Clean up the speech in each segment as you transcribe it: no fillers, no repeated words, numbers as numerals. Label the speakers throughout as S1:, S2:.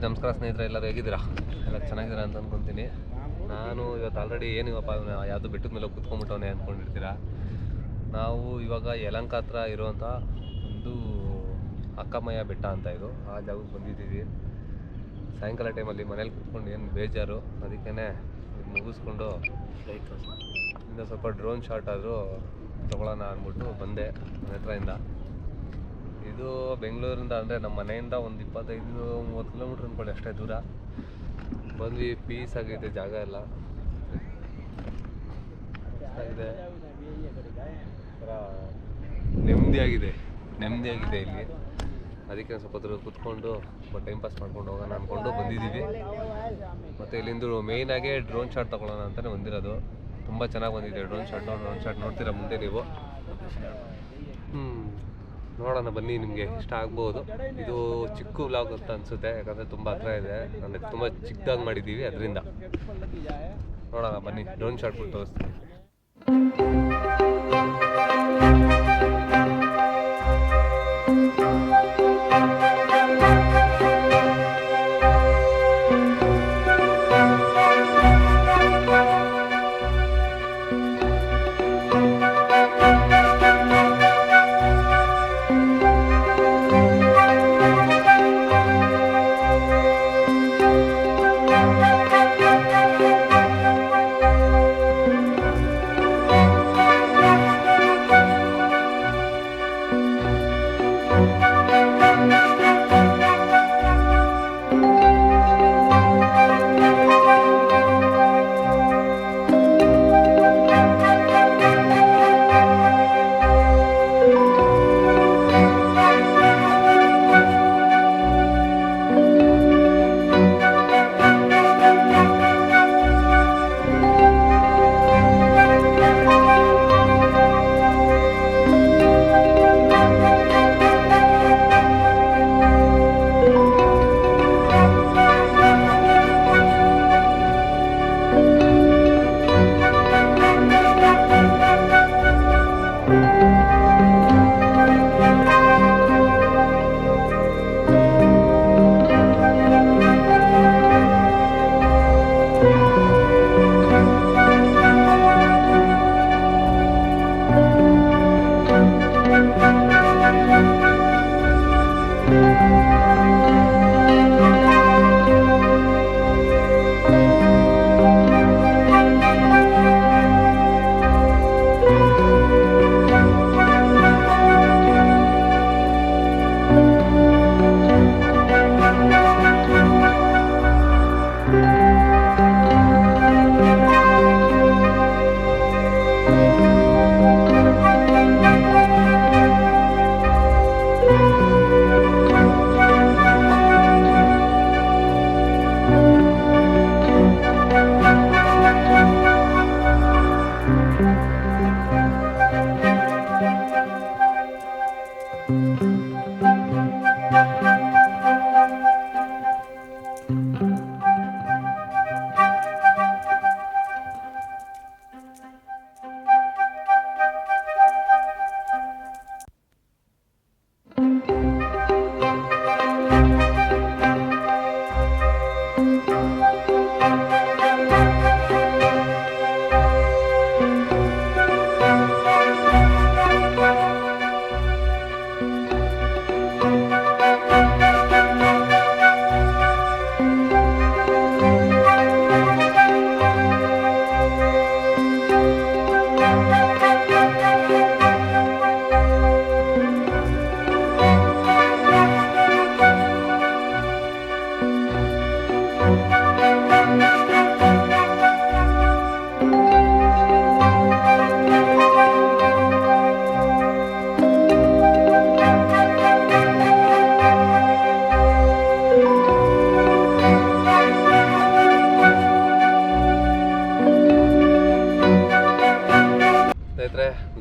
S1: ನಮಸ್ಕಾರ ಸ್ನೇಹಿತರೆ, ಎಲ್ಲರೂ ಹೇಗಿದ್ದೀರಾ? ಎಲ್ಲ ಚೆನ್ನಾಗಿದ್ದೀರಾ ಅಂತ ಅಂದ್ಕೊತೀನಿ. ನಾನು ಇವತ್ತು ಆಲ್ರೆಡಿ ಏನಿವಪ್ಪ ಯಾವುದೋ ಬೆಟ್ಟದ ಮೇಲೆ ಕೂತ್ಕೊಂಡ್ಬಿಟ್ಟವನೇ ಅಂದ್ಕೊಂಡಿರ್ತೀರಾ. ನಾವು ಇವಾಗ ಯಲಹಂಕ ಹತ್ರ ಇರುವಂಥ ಒಂದು ಅಕ್ಕಮಯ್ಯ ಬೆಟ್ಟ ಅಂತ ಇದು, ಆ ಜಾಗಕ್ಕೆ ಬಂದಿದ್ದೀವಿ. ಸಾಯಂಕಾಲ ಟೈಮಲ್ಲಿ ಮನೇಲಿ ಕೂತ್ಕೊಂಡು ಏನು ಬೇಜಾರು, ಅದಕ್ಕೇ ಮುಗಿಸ್ಕೊಂಡು ಇನ್ನು ಸ್ವಲ್ಪ ಡ್ರೋನ್ ಶಾಟ್ ಆದರೂ ತೊಗೊಳ್ಳೋಣ ಅಂದ್ಬಿಟ್ಟು ಬಂದೆ ನನ್ನ ಹತ್ರದಿಂದ. ಇದು ಬೆಂಗಳೂರಿಂದ ಅಂದರೆ ನಮ್ಮ ಮನೆಯಿಂದ ಒಂದು 25-30 ಕಿಲೋಮೀಟ್ರ್ ಅಂದ್ಕೊಳ್ಳಿ, ಅಷ್ಟೇ ದೂರ ಬಂದ್ವಿ. ಪೀಸ್ ಆಗಿದೆ ಜಾಗ ಎಲ್ಲ, ಇದೆ ಥರ ನೆಮ್ಮದಿಯಾಗಿದೆ ಇಲ್ಲಿ. ಅದಕ್ಕೆ ಸ್ವಲ್ಪ ದೂರ ಕೂತ್ಕೊಂಡು ಟೈಮ್ ಪಾಸ್ ಮಾಡ್ಕೊಂಡು ಹೋಗೋಣ ಅಂದ್ಕೊಂಡು ಬಂದಿದ್ದೀವಿ. ಮತ್ತು ಇಲ್ಲಿಂದ ಮೇಯ್ನಾಗೆ ಡ್ರೋನ್ ಶಾಟ್ ತೊಗೊಳ್ಳೋಣ ಅಂತಲೇ ಬಂದಿರೋದು. ತುಂಬ ಚೆನ್ನಾಗಿ ಬಂದಿದೆ ಡ್ರೋನ್ ಶಾಟ್ ನೋಡ್ತೀರಾ ಮುಂದೆ ನೀವು. ನೋಡೋಣ ಬನ್ನಿ, ನಿಮಗೆ ಇಷ್ಟ ಆಗ್ಬೋದು. ಇದು ಚಿಕ್ಕ ವ್ಲಾಗ್ ಅಂತ ಅನಿಸುತ್ತೆ, ಯಾಕಂದರೆ ತುಂಬ ಹತ್ರ ಇದೆ, ಅಂದರೆ ತುಂಬ ಚಿಕ್ಕದಾಗಿ ಮಾಡಿದ್ದೀವಿ. ಅದರಿಂದ ನೋಡೋಣ ಬನ್ನಿ, ಡ್ರೋನ್ ಶಾಟ್ ಬಿಟ್ಟು ತೋರಿಸ್ತೀನಿ.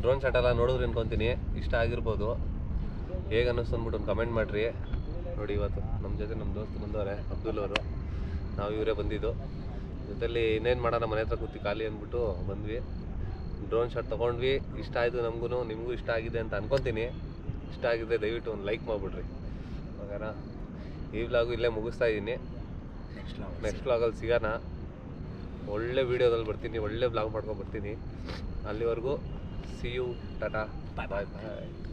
S1: ಡ್ರೋನ್ ಶಾಟ್ ಎಲ್ಲ ನೋಡಿದ್ರೆ ಅನ್ಕೊತೀನಿ ಇಷ್ಟ ಆಗಿರ್ಬೋದು. ಹೇಗೆ ಅನ್ನಿಸ್ತು ಅಂದ್ಬಿಟ್ಟು ಒಂದು ಕಮೆಂಟ್ ಮಾಡಿರಿ. ನೋಡಿ, ಇವತ್ತು ನಮ್ಮ ಜೊತೆ ನಮ್ಮ ದೋಸ್ತು ಬಂದವರೆ, ಅಬ್ದುಲ್ ಅವರು. ನಾವು ಇವರೇ ಬಂದಿದ್ದು. ಜೊತೆಲಿ ಇನ್ನೇನು ಮಾಡೋಣ, ಮನೆ ಹತ್ರ ಕೂತಿ ಖಾಲಿ ಅಂದ್ಬಿಟ್ಟು ಬಂದ್ವಿ. ಡ್ರೋನ್ ಶಾಟ್ ತೊಗೊಂಡ್ವಿ. ಇಷ್ಟ ಆಯಿತು ನಮಗೂ, ನಿಮಗೂ ಇಷ್ಟ ಆಗಿದೆ ಅಂತ ಅನ್ಕೊತೀನಿ. ಇಷ್ಟ ಆಗಿದ್ರೆ ದಯವಿಟ್ಟು ಒಂದು ಲೈಕ್ ಮಾಡಿಬಿಡ್ರಿ. ಹಾಗಾರ ಈ ವ್ಲಾಗು ಇಲ್ಲೇ ಮುಗಿಸ್ತಾ ಇದ್ದೀನಿ. ನೆಕ್ಸ್ಟ್ ವ್ಲಾಗಲ್ಲಿ ಸಿಗೋಣ. ಒಳ್ಳೆ ವೀಡಿಯೋದಲ್ಲಿ ಬರ್ತೀನಿ, ಒಳ್ಳೆ ವ್ಲಾಗ್ ಮಾಡ್ಕೊಂಡು ಬರ್ತೀನಿ. ಅಲ್ಲಿವರೆಗೂ ಸಿ ಯು, ಟಾಟಾ, ಬಾಯ್ ಬಾಯ್.